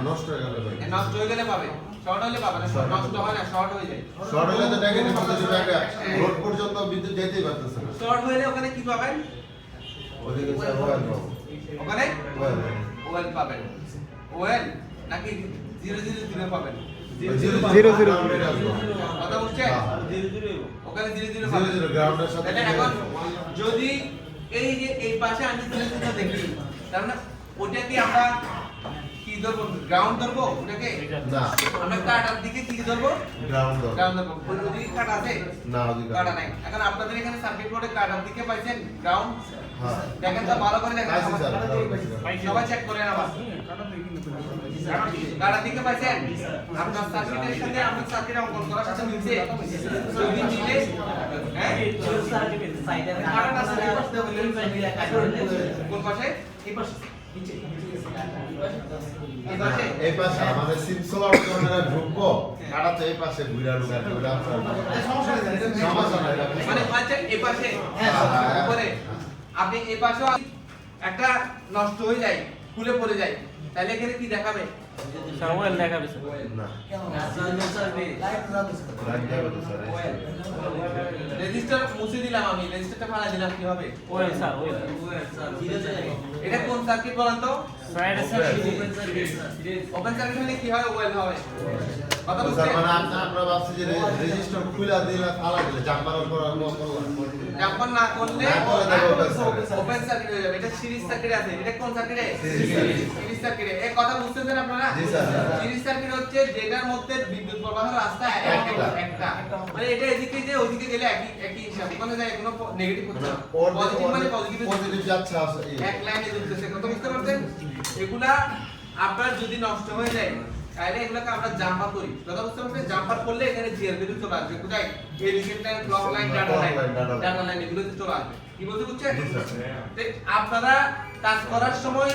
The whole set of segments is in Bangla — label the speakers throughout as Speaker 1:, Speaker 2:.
Speaker 1: নষ্ট হয়ে গেলে
Speaker 2: নষ্ট হয়ে গেলে পাবে, শর্ট হলে পাবে না, নষ্ট হয় না, শর্ট হয়ে যায়।
Speaker 1: শর্ট হলে তো নেগেটিভ পজিটিভ একটা রোড পর্যন্ত বিদ্যুৎ যেতেই পারতেছে না।
Speaker 2: শর্ট হলে ওখানে কি পাবেন?
Speaker 1: ওদিকে স্যার ওয়েল পাবো।
Speaker 2: ওখানে
Speaker 1: ওয়েল
Speaker 2: ওয়েল পাবেন। ওয়েল নাকি 000 পাবেন?
Speaker 3: 0
Speaker 2: কথা বুঝছেন? ওখানে 0 পাবেন।
Speaker 1: 0 গ্রাউন্ডের সাথে।
Speaker 2: তাহলে এখন যদি এই যে এই পাশে আমি 0 দেখি, তার মানে ওটা কি আমরা কি ধরবো? গ্রাউন্ড ধরবো ওটাকে?
Speaker 1: না,
Speaker 2: আমরা কাটার দিকে কি ধরবো?
Speaker 1: গ্রাউন্ড ধরবো।
Speaker 2: গ্রাউন্ড ধরবো। ওদিকে কাটা আছে?
Speaker 1: না, ওদিকে
Speaker 2: কাটা নাই। এখন আপনাদের এখানে সার্কিট বোর্ডে কাটার দিকে পাইছেন গ্রাউন্ড?
Speaker 1: হ্যাঁ।
Speaker 2: দেখেন তো ভালো করে দেখেন।
Speaker 1: পাইছি স্যার, ground পাইছি।
Speaker 2: সবাই চেক করেন আবার। কাটার দিকে পাইছেন? আপনার সার্কিটের সাথে আমি সার্কিট অঙ্কন করার সাথে মিলছে? যদি মিলে, হ্যাঁ? কাটাটা আছে এই পাশে কোন পাশে? এই পাশে। এই পাশে?
Speaker 1: এই পাশে আমাদের সিমসোলার কর্নারে ঢুকবো, কাটাতে এই পাশে ঘুরে ঢুকার ওটা আপনার সমস্যা নাই।
Speaker 2: মানে পাচ্ছেন এই পাশে উপরে আপনি এই পাশেও একটা নষ্ট হয়ে যায়, খুলে পড়ে যায়, তাহলে এখানে কি দেখাবে?
Speaker 3: ওয়েল দেখাবে স্যার।
Speaker 1: না,
Speaker 4: লাইট
Speaker 1: যাবে তো স্যার।
Speaker 2: রেজিস্টার মুছে দিলাম, আমি রেজিস্টারটা ফালা দিলাম, কি হবে?
Speaker 3: Well sir, well.
Speaker 2: এটা কোন সার্কিট বলেন তো?
Speaker 3: স্যার
Speaker 2: ওপেন সার্কিট হলে কি হয়? ওয়েল হবে। কথা
Speaker 1: তো
Speaker 2: বুঝছেন?
Speaker 1: স্যার মানে আপনারা ভাবছেন যে রেজিস্টার খুলে দিলে ফালা দিলে জাম্পার করার মতো
Speaker 2: যখন না করলে
Speaker 1: না করলে দেখো open circuit।
Speaker 2: ওপেন সার্কিট হয়ে যাবে। এটা সিরিজ সার্কিট আছে। এটা কোন সার্কিটে? সিরিজ সার্কিটে। এই কথা বুঝতেছেন আপনারা?
Speaker 1: জি স্যার।
Speaker 2: সিরিজ সার্কিট হচ্ছে যেটার মধ্যে বিদ্যুৎ প্রবাহের রাস্তা একটা। মানে এটা এদিকে যে ওদিকে গেলে একই হিসাব। ওখানে যায় কোনো নেগেটিভ হচ্ছে না। পজিটিভ মানে পজিটিভ
Speaker 1: পজিটিভ যাচ্ছে আছে
Speaker 2: এক লাইনে চলতেছে। কথা বুঝতে পারছেন? এগুলা আপনার যদি নষ্ট হয়ে যায় তাহলে এগুলোকে আমরা জাম্পার করি। কথা বুঝতে পারছেন? জাম্পার করলে এখানে জিআর ভ্যালু চলে আসবে। কোথায়? এই রিসেন্টার ক্লক লাইন, ডাটা লাইন এগুলোতে চলে আসবে। কি বলতে বুঝছেন? তো আপনারা কাজ করার সময়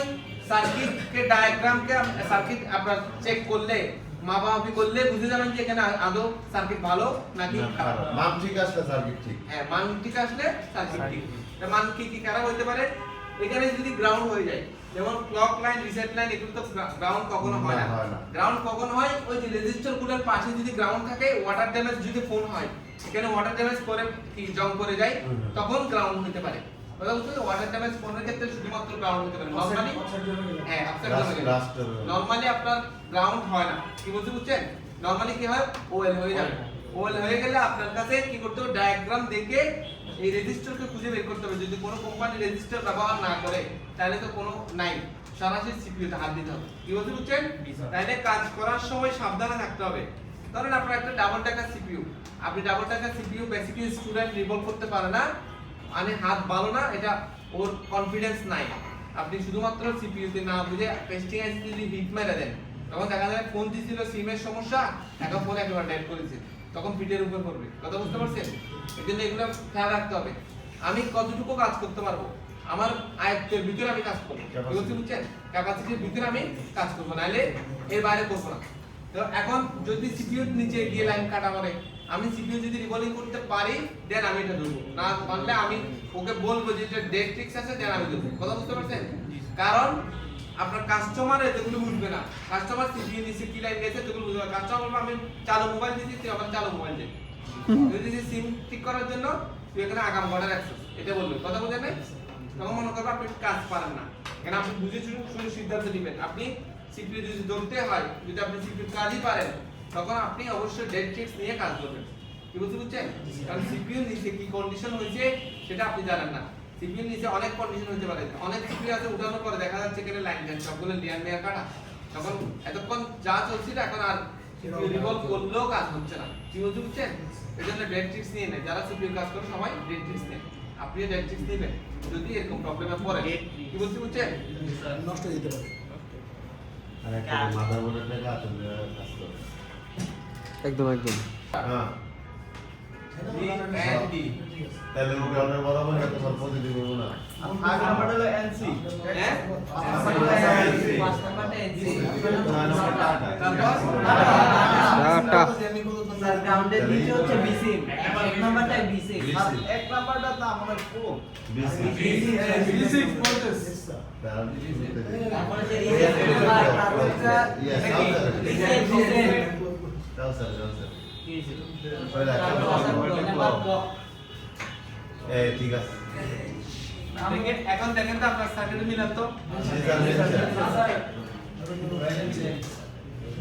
Speaker 2: সার্কিটকে ডায়াগ্রামকে সার্কিট আপনারা চেক করলে মাপামাপি করলে বুঝে যাবেন যে এখানে আদৌ সার্কিট ভালো নাকি খারাপ।
Speaker 1: মান ঠিক আসলে সার্কিট ঠিক।
Speaker 2: হ্যাঁ, মান ঠিক আসলে সার্কিট ঠিক। তো মান কি খারাপ হতে পারে? এখানে যদি গ্রাউন্ড হয়ে যায়, যেমন ক্লক লাইন, রিসেট লাইন, এগুলো তো গ্রাউন্ড কখনো হয় না। গ্রাউন্ড কখন হয়? ওই যে রেজিস্টার গুলোর পাশে যদি গ্রাউন্ড থাকে, ওয়াটার ড্যামেজ যদি ফোন হয়, এখানে ওয়াটার ড্যামেজ করে কি জং করে যায়, তখন গ্রাউন্ড হতে পারে। কথা বুঝতে পারছেন? ওয়াটার ড্যামেজ ফোনের ক্ষেত্রে শুধুমাত্র গ্রাউন্ড হতে পারে। নরমালি হ্যাঁ, আপসেট জমে গেলে নরমালি আপনার গ্রাউন্ড হয় না। কি বলতে বুঝছেন? নরমালি কি হয়? ওএল হয়ে যাবে। ওএল হয়ে গেলে আপনার কাছে কি করতে হবে? ডায়াগ্রাম দেখে এই রেজিস্টারকে খুঁজে বের করতে হবে। যদি কোনো কোম্পানি রেজিস্টার ব্যবহার না করে তাহলে তো কোনো নাই, সরাসরি সিপিইউতে হাত দিতে হবে। কি বলতে বুঝছেন? তাহলে কাজ করার সময় সাবধানে থাকতে হবে। ধরেন আপনার একটা ডাবল টাকা সিপিইউ, আপনি ডাবল টাকা সিপিইউ বেসিক্যালি স্টুডেন্ট রিভলভ করতে পারে না, মানে হাত ভালো না, এটা ওর কনফিডেন্স নাই। আপনি শুধুমাত্র সিপিইউতে না বুঝে টেস্টিং আইসি যদি হিট মেরে দেন, তখন দেখা যায় ফোন দিছিল সিমের সমস্যা, এখন ফোন একেবারে ডেড করেছে, তখন পিঠের উপর পড়বে। কথা বুঝতে পারছেন? এই জন্য এগুলো খেয়াল রাখতে হবে। আমি কতটুকু কাজ করতে পারবো, আমার আয়ত্তের ভিতরে আমি কাজ করবো। কি বলতে বুঝছেন? ক্যাপাসিটির ভিতরে আমি কাজ করবো, নাহলে এর বাইরে করবো না। তো এখন যদি সিপিইউর নিচে গিয়ে লাইন কাটা মারে, আমি সিপিইউ যদি রিভলিং করতে পারি দেন আমি এটা ধরবো, না পারলে আমি ওকে বলবো যে এটা ডেড ট্রিক্স আছে দেন আমি ধরবো। কথা বুঝতে পারছেন? কারণ আপনার কাস্টমার এগুলো বুঝবে না। কাস্টমার সিপিইউ নিচে কি লাইন গেছে এগুলো বুঝবে না। কাস্টমার বলবে আমি চালু মোবাইল দিয়েছি, তুই আমার চালু মোবাইল দে। যদি সিম ঠিক করার জন্য তুই এখানে আগাম বর্ডার অ্যাক্সেস এটা বলবে। কথা বুঝেন না? তখন মনে করবে আপনি কাজ পারেন না। এখানে আপনি বুঝে শুনে সিদ্ধান্ত নেবেন। আপনি সিপিইউ যদি ধরতে হয়, যদি আপনি সিপিইউ কাজই পারেন, তখন আপনি অবশ্যই ডেড ট্রিক্স নিয়ে কাজ করবেন। কি বলতে বুঝছেন? কারণ সিপিইউ নিচে কি কন্ডিশন হয়েছে সেটা আপনি জানেন না। সিপিইউ নিচে অনেক কন্ডিশন হতে পারে। অনেক সিপিইউ আছে উঠানোর পরে দেখা যাচ্ছে এখানে লাইন যাচ্ছে, সবগুলো লিয়ার মেয়ার কাটা। তখন এতক্ষণ যা চলছিল এখন আর সিপিইউ রিভলভ করলেও কাজ হচ্ছে না। কি বলতে বুঝছেন? এই জন্য ডেড ট্রিক্স নিয়ে নেয়। যারা সিপিইউ কাজ করে সবাই ডেড ট্রিক্স নেয়। আপনিও ডেড ট্রিক্স নেবেন যদি এরকম প্রবলেমে পড়ে। কি বলতে বুঝছেন?
Speaker 4: নষ্ট হয়ে যেতে পারে।
Speaker 1: আর একটা মাদারবোর্ডের টাকা আসলে কাজ করে।
Speaker 3: একদম একদম।
Speaker 1: হ্যাঁ,
Speaker 2: হ্যাঁ দি
Speaker 1: তাহলে গ্রাউন্ডের বরাবর এত সব পজিটিভ হবে না।
Speaker 4: আর নাম্বার হলো এনসি।
Speaker 2: হ্যাঁ
Speaker 4: নাম্বার হলো এনসি। 5 নাম্বারটা এনসি।
Speaker 1: 9 নম্বর টাটা।
Speaker 2: তারপর
Speaker 3: টাটা।
Speaker 4: স্যার গ্রাউন্ডের নিচে হচ্ছে বিসিম এক নাম্বারটাই বিসিম
Speaker 1: BC
Speaker 4: এক নাম্বারটা তো আমাদের পুরো
Speaker 1: BC
Speaker 4: বিসিম তারপরে যে রিসেট তারপরটা
Speaker 1: Yes,
Speaker 4: রিসেট
Speaker 1: যাও স্যার
Speaker 3: কি ছিল
Speaker 1: ওই দেখো এই ঠিক আছে
Speaker 2: এখন দেখেন তো আপনার সার্কিট মিলান তো
Speaker 1: স্যার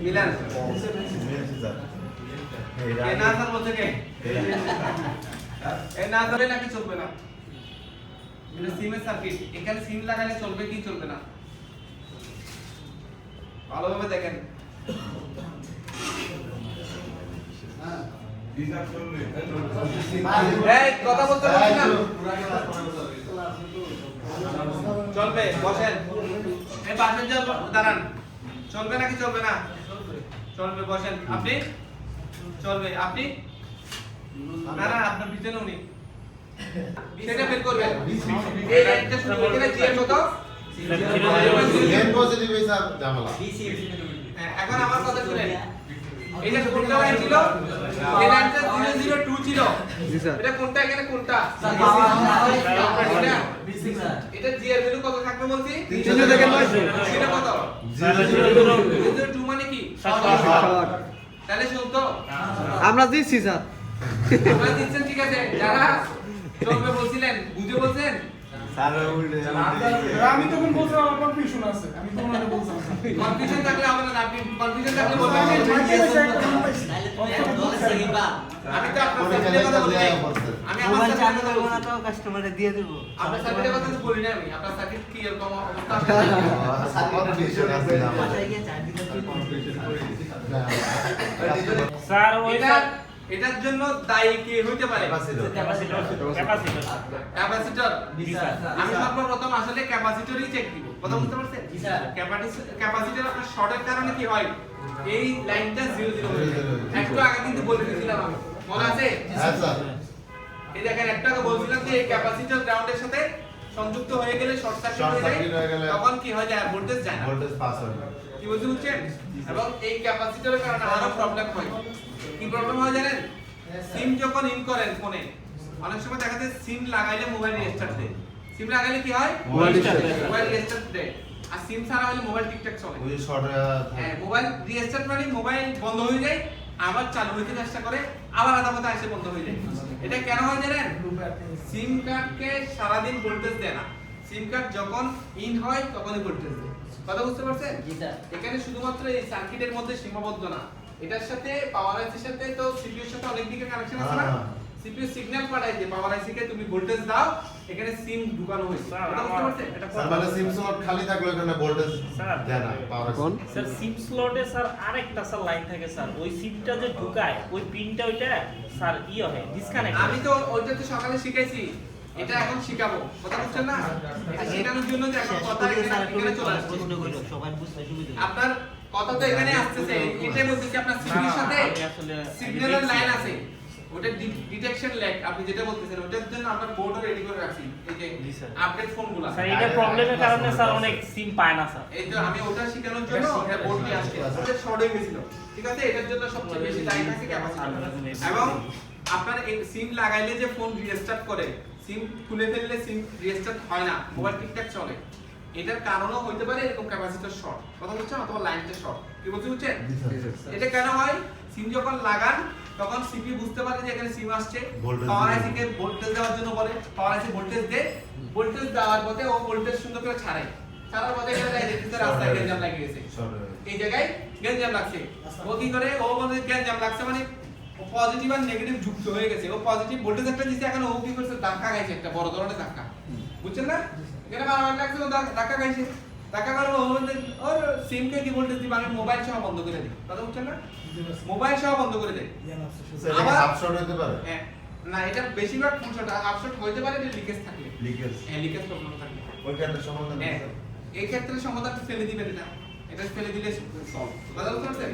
Speaker 2: মিলান
Speaker 1: স্যার
Speaker 2: এ না স্যার বলছে কে এ না ধরে নাকি চলবে না এটা সিমের সার্কিট এখানে সিম লাগালে চলবে কি চলবে না ভালোভাবে দেখেন এই কথা বলতে বলছি না চলবে বসেন এই পাশের যে দাঁড়ান চলবে নাকি চলবে না চলবে বসেন আপনি চলবে আপনি না না আপনার পিছনে উনি সেটা বের করবেন এই লাইনটা শুরু করে গেলে জিএম কত
Speaker 1: এন পজিটিভ স্যার জামালা
Speaker 2: হ্যাঁ, এখন আমার কথা শুনেন এটা কোনটা লাইন ছিল এই লাইনটা 002 ছিল
Speaker 3: জি স্যার
Speaker 2: এটা কোনটা এখানে কোনটা
Speaker 4: স্যার বিসিম স্যার
Speaker 2: এটা জি এর ভ্যালু কত থাকবে বলছি
Speaker 3: 300 থেকে 900
Speaker 2: সেটা কত 002 মানে কি তাহলে শুনতো
Speaker 3: আমরা দিচ্ছি স্যার
Speaker 2: আপনারা দিচ্ছেন ঠিক আছে যারা চলবে বলছিলেন বুঝে বলছেন
Speaker 5: আমি তখন বলছিলাম আমার কনফিউশন আছে আমি তো ওনারে বলছিলাম
Speaker 2: কনফিউশন থাকলে হবে না আপনি কনফিউশন থাকলে বলবেন আমি তো আপনার সার্কিটের কথা বলি নাই। আমি আমার
Speaker 4: মোবাইল চালু
Speaker 2: সার্কিটের কথা
Speaker 4: করবো না
Speaker 2: বলছি
Speaker 4: তো কাস্টমারে দিয়ে দেব
Speaker 2: আপনার সার্কিটের কথা তো বলি না আমি আপনার সার্কিট কি এরকম অবস্থা
Speaker 1: কনফিউশন আছে
Speaker 4: বাসায় গিয়ে চার্জ দিতে
Speaker 3: স্যার ওই
Speaker 2: এটার জন্য দায়ী কে হইতে পারে
Speaker 3: ক্যাপাসিটর
Speaker 2: ক্যাপাসিটর
Speaker 3: জি স্যার
Speaker 2: আমি সর্বপ্রথম আসলে ক্যাপাসিটরই চেক দিব কথা বুঝতে পারছেন
Speaker 4: জি স্যার
Speaker 2: ক্যাপাসিটর আপনার শর্টের কারণে কি হয় এই লাইনটা 00 হয়ে যায় একটু আগে কিন্তু বলে দিয়েছিলাম আমি মনে আছে
Speaker 1: হ্যাঁ স্যার
Speaker 2: এই দেখেন একটা আগে বলছিলাম যে এই ক্যাপাসিটর গ্রাউন্ডের সাথে সংযুক্ত হয়ে গেলে শর্ট
Speaker 1: Short
Speaker 2: সার্কিট
Speaker 1: circuit হয়ে
Speaker 2: হয়ে
Speaker 1: গেলে
Speaker 2: যায় তখন কি হয় যায় ভোল্টেজ যায় না
Speaker 1: ভোল্টেজ পাস হয়
Speaker 2: কি বলতে বুঝছেন এবং এই ক্যাপাসিটরের কারণে আরো প্রবলেম হয় কি প্রবলেম হয় জানেন সিম যখন ইন করেন ফোনে অনেক সময় দেখা যায় সিম লাগাইলে মোবাইল রিস্টার্ট দেয় সিম লাগাইলে কি হয়
Speaker 3: মোবাইল রিস্টার্ট
Speaker 2: মোবাইল রিস্টার্ট দেয় আর সিম ছাড়া হলে মোবাইল ঠিকঠাক চলে
Speaker 1: ওই শর্ট
Speaker 2: হ্যাঁ মোবাইল রিস্টার্ট মানে মোবাইল বন্ধ হয়ে যায় আবার চালু হতে চেষ্টা করে আবার আধা পথে এসে বন্ধ হয়ে যায় এটা কেন হয় জানেন সিম কার্ডকে সারা দিন ভোল্টেজ দেয় না সিম কার্ড যখন ইন হয় তখনই ভোল্টেজ দেয় কথা বুঝতে পারছেন
Speaker 4: জি স্যার
Speaker 2: এখানে শুধুমাত্র এই সার্কিটের মধ্যে সীমাবদ্ধ না এটার সাথে পাওয়ার আইসির সাথে তো সিপিইউর সাথে অনেক দিকে কানেকশন আছে না সিপিইউ সিগন্যাল পাঠায় যে পাওয়ার আইসি কে তুমি ভোল্টেজ দাও এখানে সিম ঢুকানো হয়েছে কথা বুঝতে পারছেন
Speaker 3: এটা
Speaker 1: স্যার মানে সিম স্লট খালি থাকলে ওখানে ভোল্টেজ
Speaker 3: স্যার।
Speaker 1: দেয় না পাওয়ার
Speaker 3: কোন
Speaker 6: স্যার সিম স্লটে স্যার আরেকটা স্যার লাইন থাকে স্যার ওই সিমটা যে ঢুকায় ওই পিনটা ওইটা স্যার হয় ডিসকানেক্ট
Speaker 2: আমি তো ওইটা তো সকালে শিখাইছি এটা এখন শিখাবো কথা বুঝছেন না এটা শেখানোর জন্য যে এখন কথা
Speaker 4: স্যার
Speaker 2: এখানে চলে আসছে
Speaker 4: প্রশ্ন করলো সবাই বুঝতে সুবিধা
Speaker 2: আপনার কথা তো এখানে আসতেছে এটাই বলতেছি আপনার সিপিইউর সাথে
Speaker 6: আমি আসলে
Speaker 2: সিগন্যালের লাইন আছে ওটা ডিটেকশন ল্যাগ আপনি যেটা বলতেছেন ওটার জন্য আমরা বোর্ডও রেডি করে রাখছি এই যে
Speaker 6: জি স্যার।
Speaker 2: আপডেট ফোনগুলো
Speaker 6: স্যার এটা প্রবলেমের কারণে স্যার অনেক সিম পায় না স্যার
Speaker 2: এই তো আমি ওটা শেখানোর জন্য একটা বোর্ড নিয়ে আসছি ওটা শর্ট হয়ে গেছিল ঠিক আছে এটার জন্য সবচেয়ে বেশি দায়ী থাকে ক্যাপাসিটর এবং আপনার এই সিম লাগাইলে যে ফোন রিস্টার্ট করে সিম খুলে ফেললে সিম রিস্টার্ট হয় না মোবাইল ঠিকঠাক চলে এটার কারণও হইতে পারে এরকম ক্যাপাসিটর শর্ট কথা বুঝছেন অথবা লাইনটা শর্ট কি বলতে বুঝছেন এটা কেন হয় সিম যখন লাগান তখন সিপি বুঝতে পারে যে এখানে সিম আসছে
Speaker 1: Voltage
Speaker 2: পাওয়ার
Speaker 1: দিবে।
Speaker 2: আইসি কে ভোল্টেজ দেওয়ার জন্য বলে পাওয়ার আইসি ভোল্টেজ দেয় ভোল্টেজ দেওয়ার পথে ও ভোল্টেজ সুন্দর করে ছাড়ে ছাড়ার পথে এখানে দেখতে রাস্তায় গ্যাঞ্জাম লাগিয়ে গেছে
Speaker 1: শর্ট
Speaker 2: এই জায়গায় গ্যাঞ্জাম লাগছে ও কি করে ও বলে গ্যাঞ্জাম লাগছে মানে পজিটিভ আর নেগেটিভ যুক্ত হয়ে গেছে ও পজিটিভ ভোল্টেজ একটা দিছে এখন ও কি করছে ধাক্কা খাইছে একটা বড় ধরনের ধাক্কা বুঝছেন না এখানে বারবার লাগছে ও ধাক্কা খাইছে ধাক্কা করে ও বলে ওর সিম কে কি ভোল্টেজ দিবা আমি মোবাইল সহ বন্ধ করে দিই কথা বুঝছেন না মোবাইল সহ বন্ধ করে দেয়
Speaker 1: স্যার
Speaker 2: আবার-
Speaker 1: হাফ শর্ট হতে পারে
Speaker 2: হ্যাঁ, না এটা বেশিরভাগ ফুল শট হাফ শট হইতে পারে যে লিকেজ থাকে
Speaker 1: লিকেজ
Speaker 2: হ্যাঁ লিকেজ প্রবলেম থাকে
Speaker 1: ওই ক্ষেত্রে সমাধান
Speaker 2: হ্যাঁ এই ক্ষেত্রে সমাধান ফেলে দিবেন এটা ফেলে দিলে সলভ কথা বুঝতে পারছেন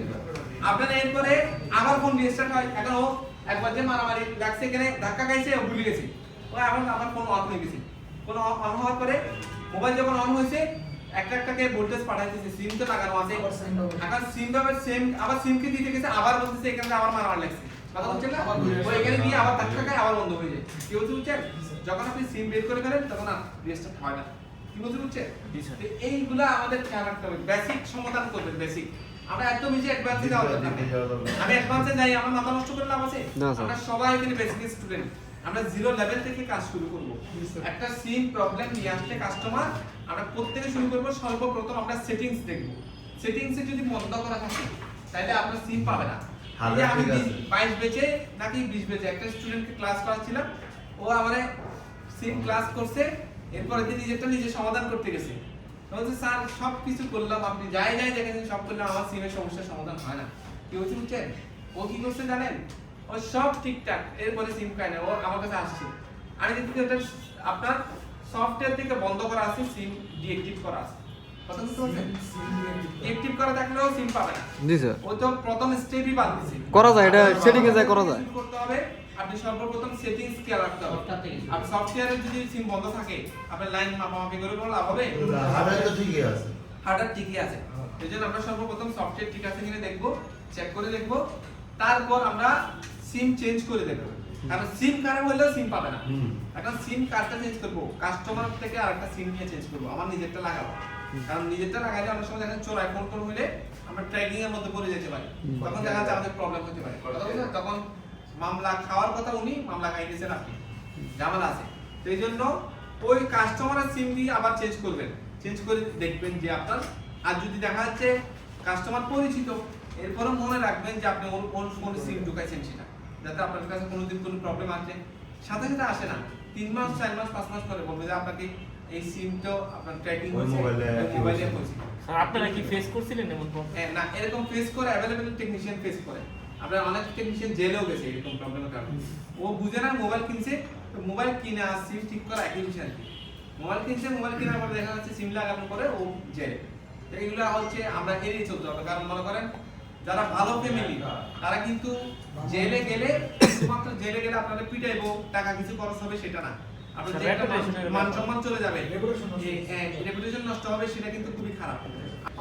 Speaker 2: আপনার এরপরে আবার ফোন রিস্টার্ট হয় এখন ও একবার যে মারামারি লাগছে এখানে ধাক্কা খাইছে ও ভুলে গেছে ও এখন আমার ফোন অন হয়ে গেছে ফোন অন হওয়ার পরে মোবাইল যখন অন হয়েছে একটাকে ভোল্টেজ পাঠাইতেছে, সিম তো লাগানো আছে, এখন সিম ভাবে সেম আবার সিমকে দিতে গেছে আবার বলতেছে এখানে আবার মারার লাগছে, কথা বলছেন না, ও এখানে গিয়ে আবার ধাক্কা খায় আবার বন্ধ হয়ে যায়। কি বলতে বুঝছেন? যখন আপনি সিম বের করে ফেলেন তখন আর রিস্টার্ট হয় না। কি বলতে বুঝছেন? তো এইগুলা আমাদের খেয়াল রাখতে হবে, বেসিক সমাধান করবেন, বেসিক। আমরা এত বেশি অ্যাডভান্সে যাওয়া দরকার নেই। আমি অ্যাডভান্সে যাই আমার মাথা নষ্ট করে লাভ আছে?
Speaker 3: না, স্যার।
Speaker 2: আমরা সবাই এখানে বেসিক স্টুডেন্ট, আমরা জিরো লেভেল থেকে কাজ শুরু করব। একটা সিম প্রবলেম নিয়ে আসলে কাস্টমার, আমরা প্রত্যেকে শুরু করব সর্বপ্রথম আমরা সেটিংস দেখব। সেটিংসে যদি বন্ধ করা থাকে তাহলে আপনার সিম পাবে না। এই যে আমি 22 বেচে নাকি 20 বেচে একটা স্টুডেন্টকে ক্লাস করাচ্ছিলাম, ও আমারে সিম ক্লাস করছে, এরপরে তিনি নিজেরটা নিজে সমাধান করতে গেছে। বলছে স্যার সব কিছু করলাম, আপনি যাই দেখেছেন সব করলাম, আমার সিমের সমস্যার সমাধান হয় না। কি হচ্ছে বুঝছেন? ও কি করছে জানেন? ও সব ঠিকঠাক, এরপরে সিম পায় না, ও আমার কাছে আসছে। আমি দেখছি ওটা আপনার সফটওয়্যার থেকে বন্ধ করা আছে, সিম ডিঅ্যাক্টিভ করা আছে। কথা বুঝতে পারছেন? ডিঅ্যাক্টিভ করা থাকলেও সিম পাবে না।
Speaker 3: জি স্যার,
Speaker 2: ও তো প্রথম স্টেপই বাদ দিছে।
Speaker 3: করা যায়, এটা সেটিং এ যায় করা যায়।
Speaker 2: শুরু করতে হবে, আপনি সর্বপ্রথম সেটিংস খেয়াল রাখতে হবে। আর সফটওয়্যারে যদি সিম বন্ধ থাকে, আপনার লাইন মাপামাপি করে কোনো লাভ হবে?
Speaker 1: হার্ডওয়্যার তো ঠিকই আছে।
Speaker 2: হার্ডওয়্যার ঠিকই আছে। এজন্য আমরা সর্বপ্রথম সফটওয়্যার ঠিক আছে কিনা দেখব, চেক করে দেখব, তারপর আমরা সিম চেঞ্জ করে দেব। কারণ সিম খারাপ হলেও সিম পাবে না। এখন সিম কার্ডটা চেঞ্জ করব, কাস্টমার থেকে আরেকটা সিম নিয়ে চেঞ্জ করব, আমার নিজেরটা লাগাবো। কারণ নিজেরটা লাগাইলে অনেক সময় দেখেন চোরাই ফোন টোন হলে আমরা ট্র্যাকিং এর মধ্যে পড়ে যেতে পারি, তখন দেখা যাচ্ছে আমাদের প্রবলেম হতে পারে। কথা বুঝলেন? তখন মামলা খাওয়ার কথা উনি, মামলা খাই দিয়েছেন আপনি, ঝামেলা আছে। তো এই জন্য ওই কাস্টমারের সিম দিয়ে আবার চেঞ্জ করবেন, চেঞ্জ করে দেখবেন যে আপনার, আর যদি দেখা যাচ্ছে কাস্টমার পরিচিত, এরপরও মনে রাখবেন যে আপনি কোন সিম ঢুকাইছেন সেটা, যাতে আপনার কাছে কোনোদিন কোনো প্রবলেম আসে সাথে সাথে আসে না, 3 মাস 4 মাস 5 মাস পরে বলবে যে আপনাকে এই সিমটা আপনার ট্র্যাকিং হয়েছে, মোবাইলে হয়েছে।
Speaker 6: স্যার আপনারা কি ফেস করছিলেন এমন প্রবলেম?
Speaker 2: না, এরকম ফেস করে অ্যাভেলেবল টেকনিশিয়ান ফেস করে। আপনার অনেক টেকনিশিয়ান জেলেও গেছে এরকম প্রবলেমের কারণে। ও বুঝে না মোবাইল কিনছে, তো মোবাইল কিনে আর সিম ঠিক করা একই বিষয়। মোবাইল কিনছে, মোবাইল কেনার পর দেখা যাচ্ছে সিম লাগানোর পরে ও জেলে। এইগুলা হচ্ছে আমরা এড়িয়ে চলতে হবে। কারণ মনে করেন যারা ভালো ফ্যামিলি তারা কিন্তু জেলে গেলে, শুধুমাত্র জেলে গেলে আপনাদের পিটাইবো, টাকা কিছু খরচ হবে সেটা না, আপনার যে একটা মান সম্মান চলে যাবে, রেপুটেশন নষ্ট হবে, সেটা কিন্তু খুবই খারাপ।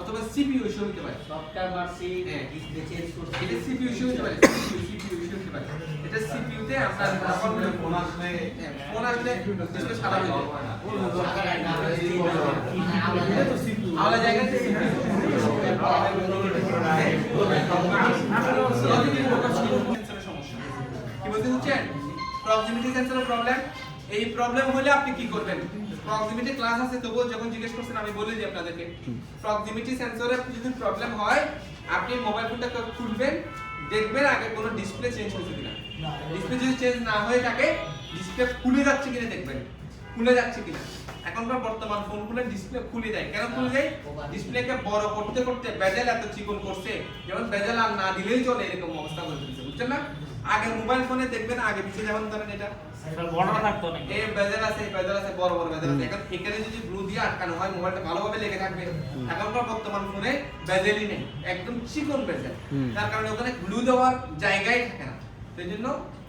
Speaker 2: অথবা সিপিইউ ইস্যু হতে পারে,
Speaker 4: সফটওয়্যার মার্সি ডিসপ্লে চেঞ্জ করতে,
Speaker 2: এটা সিপিইউ ইস্যু হতে পারে, সিপিইউ ইস্যু হতে পারে। এটা সিপিইউ তে আপনার ফোন আসলে ডিসপ্লে সাদা হয়ে যায়, আলাদা জায়গায় সমস্যা। কি বলতে হচ্ছেন? প্রক্সিমিটি সেন্সরের প্রবলেম। এই প্রবলেম হলে আপনি কি করবেন? প্রক্সিমিটি ক্লাস আছে, তবুও যখন জিজ্ঞেস করছেন আমি বলে দিই আপনাদেরকে, প্রক্সিমিটি সেন্সরের যদি প্রবলেম হয়, আপনি মোবাইল ফোনটা খুলবেন, দেখবেন আগে কোনো ডিসপ্লে চেঞ্জ হয়েছে কিনা। ডিসপ্লে যদি চেঞ্জ না হয়ে থাকে, ডিসপ্লে খুলে যাচ্ছে কিনা দেখবেন, খুলে যাচ্ছে কিনা। এখনকার বর্তমান ফোনগুলো ডিসপ্লে খুলে যায়, কেন খুলে যায়? ডিসপ্লেকে বড় করতে করতে বেজেল এত চিকন করছে, যেমন বেজেল আর না দিলেই চলে, এরকম অবস্থা করে ফেলছে, বুঝছেন না? আগে মোবাইল ফোনে দেখবেন আগে পিছিয়ে যেমন ধরেন এটা
Speaker 6: বড় থাকতো না,
Speaker 2: এই বেজেল আছে, এই বেজেল আছে, বড় বড় বেজেল আছে। এখন এখানে যদি গ্লু দিয়ে আটকানো হয়, মোবাইলটা ভালোভাবে লেগে থাকবে। এখনকার বর্তমান ফোনে বেজেলই নেই, একদম চিকন বেজেল, তার কারণে ওখানে গ্লু দেওয়ার জায়গাই থাকে না। সেই জন্য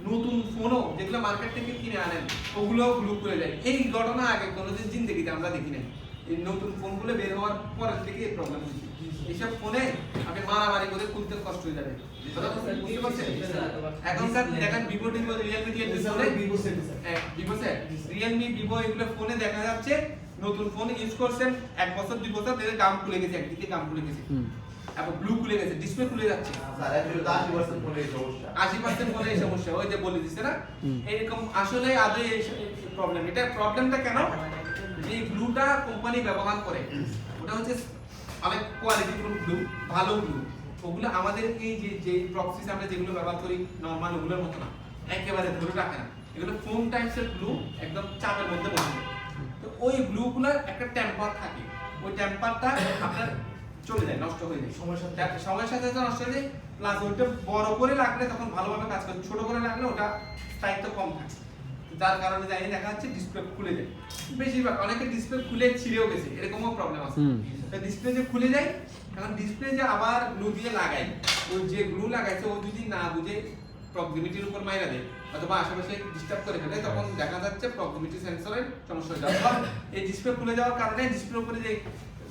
Speaker 2: নতুন ফোনও যেগুলো মার্কেট থেকে কিনে আনেন, ওগুলো গ্লু করে যায়। এই ঘটনা আগে কোনোদিন জিন্দেগিতে আমরা দেখি নাই। এই নতুন ফোনগুলো বের হওয়ার পরের থেকে এই প্রবলেম হচ্ছে। এইসব ফোনে আপনি মারামারি করে খুলতে কষ্ট হয়ে যাবে, বুঝতে পারছেন? এখনকার দেখেন ভিভো, রিয়েলমি, রিয়েলমি, ভিভো এগুলো ফোনে দেখা যাচ্ছে নতুন ফোন ইউজ করছেন 1 বছর 2 বছর ধরে গাম খুলে গেছে, একদিকে গাম খুলে গেছে, এবং ব্লু খুলে গেছে, ডিসপ্লে খুলে যাচ্ছে।
Speaker 1: স্যার অ্যাকচুয়ালি 80% ফোনে এই সমস্যা,
Speaker 2: 80% ফোনে এই সমস্যা, ওই যে বলে দিছে না, এরকম আসলে আদৌ এই প্রবলেম। এটা প্রবলেমটা কেন? যে ব্লুটা কোম্পানি ব্যবহার করে, ওটা হচ্ছে অনেক কোয়ালিটিফুল ব্লু, ভালো ব্লু। ওগুলো আমাদের এই যে প্রক্সিস আমরা যেগুলো ব্যবহার করি নরমাল ওগুলোর মতো না, একেবারে ধরে রাখে না। এগুলো ফোম টাইপসের ব্লু, একদম চাপের মধ্যে বসে। তো ওই ব্লুগুলোর একটা টেম্পার থাকে, ওই টেম্পারটা আপনার চলে যায়, নষ্ট হয়ে যায় সময়ের সাথে সাথে নষ্ট হয়ে যায়। প্লাস ওইটা বড় করে রাখলে তখন ভালোভাবে কাজ করে, ছোট করে রাখলে ওটা স্থায়িত্ব কম থাকে, যার কারণে যাই দেখা যাচ্ছে ডিসপ্লে খুলে যায়। বেশিরভাগ অনেকে ডিসপ্লে খুলে ছিঁড়েও গেছে, এরকমও প্রবলেম আছে। ডিসপ্লে যে খুলে যায়, এখন ডিসপ্লে যে আবার গ্লু দিয়ে লাগাই, ওই যে গ্লু লাগাইছে ও যদি না বুঝে প্রক্সিমিটির উপর মাইরা দেয় অথবা আশেপাশে ডিস্টার্ব করে ফেলে, তখন দেখা যাচ্ছে প্রক্সিমিটি সেন্সরের সমস্যা হয়ে যাবে। এই ডিসপ্লে খুলে যাওয়ার কারণে ডিসপ্লের উপরে যে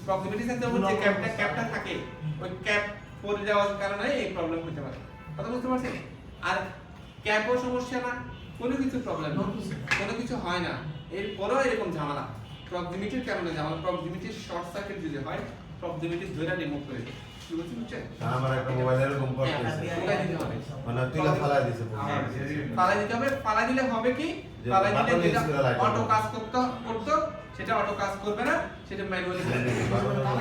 Speaker 2: প্রক্সিমিটি সেন্সর হচ্ছে ক্যাপটা থাকে ওই ক্যাপ পড়ে যাওয়ার কারণে এই প্রবলেম হতে পারে কথা বুঝতে পারছেন আর ক্যাপও সমস্যা না কোনো কিছু প্রবলেম না কোনো কিছু হয় না এরপরেও এরকম ঝামেলা প্রক্সিমিটির কারণে ঝামেলা প্রক্সিমিটির শর্ট সার্কিট যদি হয় প্রক্সিমিটি ধরে রিমুভ করে দেয় কি বুঝছেন
Speaker 1: আমার একটা মোবাইল এরকম করতেছে
Speaker 2: ওটাই দিতে হবে
Speaker 1: মানে তুইলা ফালাই দিছে
Speaker 2: পালাই দিতে হবে পালাই দিলে হবে কি
Speaker 1: যে
Speaker 2: পালাই দিলে
Speaker 1: button
Speaker 2: যেটা
Speaker 1: use করে light
Speaker 2: অটো
Speaker 1: জ্বলবে।
Speaker 2: কাজ করতো সেটা অটো কাজ করবে না সেটা ম্যানুয়ালি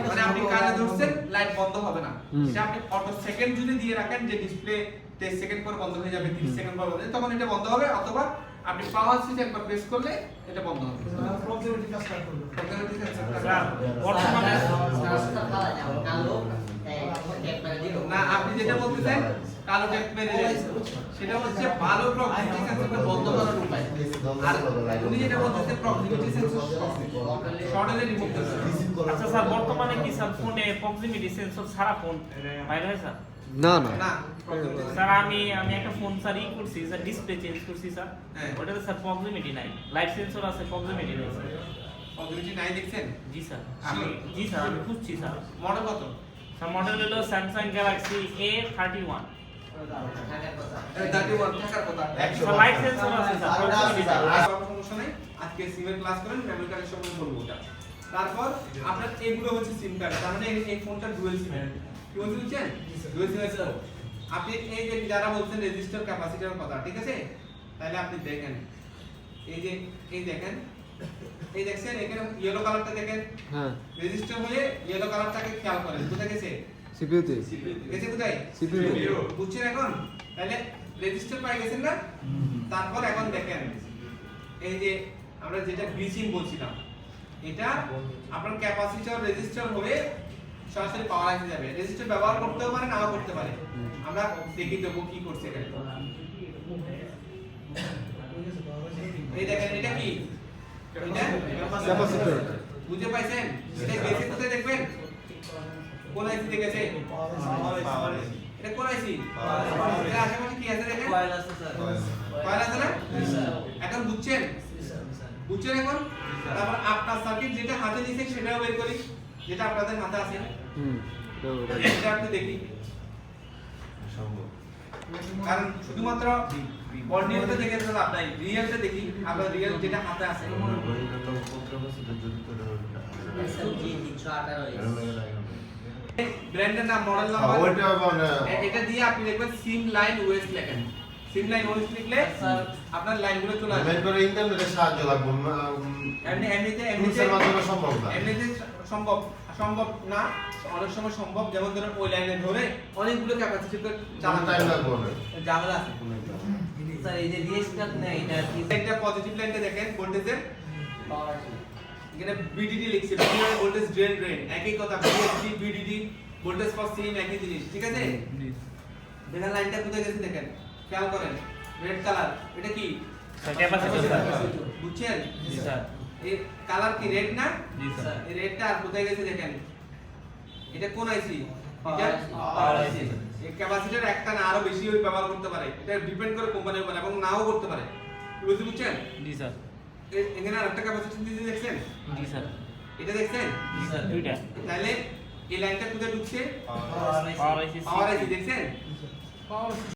Speaker 2: মানে আপনি কানে ধরছেন লাইট বন্ধ হবে না সেটা আপনি অটো সেকেন্ড যদি দিয়ে রাখেন যে ডিসপ্লে 10 সেকেন্ড পর বন্ধ হয়ে যাবে 30 সেকেন্ড পর বন্ধ হয়ে যাবে, তখন এটা বন্ধ হবে অথবা আপনি পাওয়ার সুইচ একবার প্রেস করলে এটা বন্ধ হবে
Speaker 5: প্রক্সিমিটি কাজ করবে
Speaker 2: প্রক্সিমিটি সেন্সরটা
Speaker 6: স্যার বর্তমানে
Speaker 2: না আপনি যেটা বলতেছেন কালো ট্যাপ মেরে দেবেন সেটা হচ্ছে ভালো প্রক্সিমিটি সেন্সরটা বন্ধ করার উপায় আর উনি যেটা বলতেছেন প্রক্সিমিটি সেন্সর শর্টলি রিমুভ করতে
Speaker 6: আচ্ছা স্যার বর্তমানে কি স্যার ফোনে প্রক্সিমিটি সেন্সর ছাড়া ফোন বাইর হয় স্যার
Speaker 3: না না
Speaker 2: না proximity
Speaker 6: স্যার আমি একটা ফোন স্যার করছি স্যার ডিসপ্লে চেঞ্জ করছি স্যার
Speaker 2: হ্যাঁ।
Speaker 6: ওটাতে স্যার প্রক্সিমিটি নাই লাইট সেন্সর আছে প্রক্সিমিটি নাই স্যার
Speaker 2: প্রক্সিমিটি নাই দেখছেন
Speaker 6: জি স্যার আমি খুঁজছি স্যার
Speaker 2: মডেল কত
Speaker 6: স্যার মডেল হলো স্যামসাং গ্যালাক্সি A31
Speaker 2: 31 টাকার কথা
Speaker 6: স্যার লাইট সেন্সর আছে স্যার proximity নাই।
Speaker 2: সমস্যা নাই আজকে সিমের ক্লাস করেন মেমরি কার্ডের সম্বন্ধে বলবো ওটা তারপর আপনার এগুলো হচ্ছে সিম কার্ড তার মানে এই ফোনটা ডুয়াল সিম কি বলতে বুঝছেন ডুয়াল সিম আছে আপনি এই যে যারা বলছেন রেজিস্টার ক্যাপাসিটরের কথা ঠিক আছে তাহলে আপনি দেখেন এই দেখেন এই দেখছেন এখানে ইয়েলো কালারটা দেখেন
Speaker 3: হ্যাঁ
Speaker 2: রেজিস্টার হয়ে ইয়েলো কালারটাকে খেয়াল করেন কোথায় গেছে
Speaker 3: সিপিইউতে
Speaker 2: গেছে কোথায়
Speaker 3: CPU
Speaker 2: বুঝছেন এখন তাহলে রেজিস্টার পাই গেছেন না তারপর এখন দেখেন এই যে আমরা যেটা ব্রিজিং বলছিলাম এটা আপনার ক্যাপাসিটর রেজিস্টার হয়ে সরাসরি পাওয়ার আইসি যাবে রেজিস্টার ব্যবহার করতেও পারে নাও করতে পারে আমরা দেখি দেবো কি করছে এখানে এই দেখেন এটা কি
Speaker 3: ক্যাপাসিটর
Speaker 2: বুঝতে পাইছেন এটা গেছে কোথায় দেখবেন কোন আইসি গেছে এটা কোন আইসি এর আশেপাশে কি আছে দেখেন
Speaker 4: কয়েল আছে স্যার
Speaker 2: কয়েল আছে না এখন বুঝছেন বুঝছেন এখন তারপর আপনার সার্কিট যেটা হাতে নিয়েছে সেটাও বের করি যেটা আপনাদের হাতে আছে
Speaker 3: হুম
Speaker 2: এটা একটু দেখি কারণ শুধুমাত্র বর্নিয়ারটা দেখে তো লাভ নাই রিয়েলটা দেখি আমরা রিয়েল যেটা হাতে আছে
Speaker 4: SMG 318
Speaker 2: ব্র্যান্ডের নাম মডেল নাম্বার এটা দিয়ে আপনি দেখবেন সিম লাইন ওয়েস্ট লেখেন সিম লাইন ওয়েস্ট লিখলে আপনার লাইনগুলো চলে আসবে
Speaker 1: মেন করে ইন্টারনেটের সাহায্য লাগবে
Speaker 2: এমনিতে
Speaker 1: টুলসের মাধ্যমে সম্ভব না
Speaker 2: এমনিতে সম্ভব না অনেক সময় সম্ভব যেমন ধরুন ওই লাইনে ধরে অনেকগুলো ক্যাপাসিটি
Speaker 1: চালানো টাইম লাগবে অনেক
Speaker 2: ঝামেলা আছে
Speaker 4: স্যার এই যে রেজিস্টার না এটা কি
Speaker 2: একটা পজিটিভ লাইনটা দেখেন ভোল্টেজের
Speaker 4: পাওয়ার আছে
Speaker 2: এখানে বিডিডি লিখছে বিডিডি ভোল্টেজ ড্রেন একই কথা বিএসডি বিডিডি ভোল্টেজ ফর সিম একই জিনিস ঠিক আছে দেখেন লাইনটা কোথায় গেছে দেখেন খেয়াল করেন রেড কালার এটা কি
Speaker 6: স্যার ক্যাপাসিটর স্যার
Speaker 2: বুঝছেন
Speaker 6: জি স্যার
Speaker 2: এই কালার কি রেড না
Speaker 6: জি স্যার
Speaker 2: এই রেডটা আর কোথায় গেছে দেখেন এটা কোন আইসি এটা
Speaker 6: পাওয়ার আইসি
Speaker 2: এই ক্যাপাসিটর একটা না আরো বেশি ব্যবহার করতে পারে এটা ডিপেন্ড করে কোম্পানির উপর এবং নাও করতে পারে বুঝতে বুঝছেন
Speaker 6: জি স্যার
Speaker 2: এখানে আরেকটা ক্যাপাসিটর দিতে দেখছেন
Speaker 6: জি স্যার
Speaker 2: এটা দেখছেন
Speaker 6: জি স্যার দুইটা
Speaker 2: তাহলে এই লাইনটা কোথায় ঢুকছে
Speaker 6: পাওয়ার আইসি
Speaker 2: পাওয়ার আইসি দেখছেন
Speaker 5: পাওয়ার